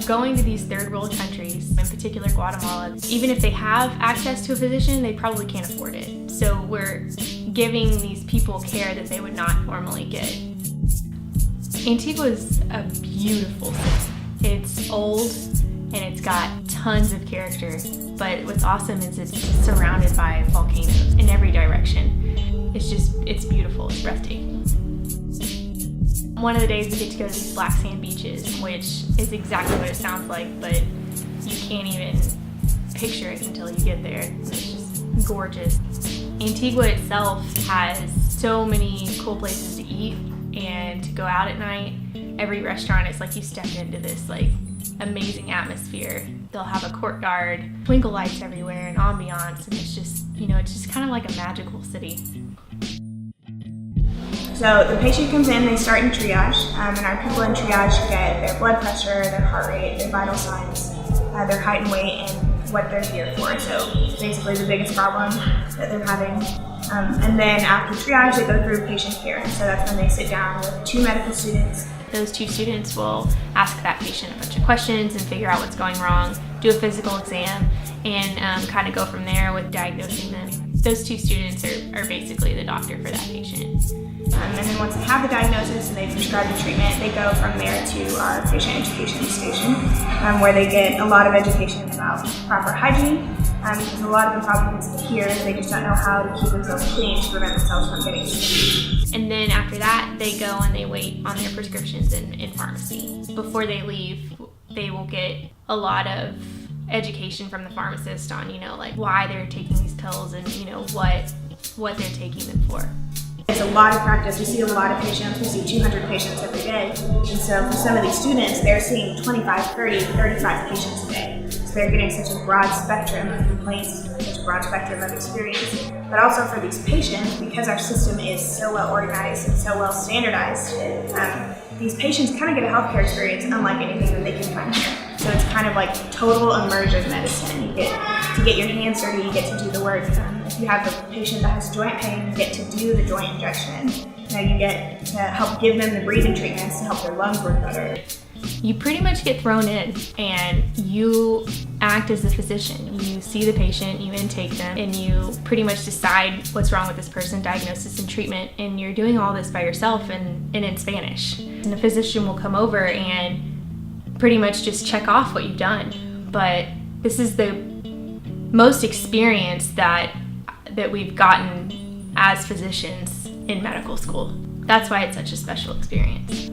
going to these third world countries, in particular Guatemala, even if they have access to a physician, they probably can't afford it. So we're giving these people care that they would not normally get. Antigua is a beautiful city. It's old and it's got tons of character, but what's awesome is it's surrounded by volcanoes in every direction. It's beautiful, it's breathtaking. One of the days we get to go to these black sand beaches, which is exactly what it sounds like, but you can't even picture it until you get there. It's just gorgeous. Antigua itself has so many cool places to eat and to go out at night. Every restaurant is like you step into this like amazing atmosphere. They'll have a courtyard, twinkle lights everywhere, and ambiance, and it's just kind of like a magical city. So the patient comes in, they start in triage, and our people in triage get their blood pressure, their heart rate, their vital signs, their height and weight, and what they're here for. So basically the biggest problem that they're having. And then after triage, they go through patient care. And so that's when they sit down with 2 medical students. Those 2 students will ask that patient a bunch of questions and figure out what's going wrong, do a physical exam, and kind of go from there with diagnosing them. Those 2 students are basically the doctor for that patient. And then once they have the diagnosis and they prescribe the treatment, they go from there to our patient education station, where they get a lot of education about proper hygiene. Because a lot of the problems here, they just don't know how to keep themselves clean to prevent themselves from getting sick. And then after that, they go and they wait on their prescriptions in pharmacy. Before they leave, they will get a lot of education from the pharmacist on, like why they're taking these pills and, what they're taking them for. It's a lot of practice. We see a lot of patients. We see 200 patients every day. And so for some of these students, they're seeing 25, 30, 35 patients a day. So they're getting such a broad spectrum of complaints, such a broad spectrum of experience. But also for these patients, because our system is so well organized and so well standardized, these patients kind of get a healthcare experience unlike anything that they can find here. So it's kind of like total immersive medicine. You get to get your hands dirty, you get to do the work. If you have a patient that has joint pain, you get to do the joint injection. You get to help give them the breathing treatments to help their lungs work better. You pretty much get thrown in and you act as a physician. You see the patient, you intake them, and you pretty much decide what's wrong with this person, diagnosis and treatment, and you're doing all this by yourself and in Spanish. And the physician will come over and pretty much just check off what you've done. But this is the most experience that we've gotten as physicians in medical school. That's why it's such a special experience.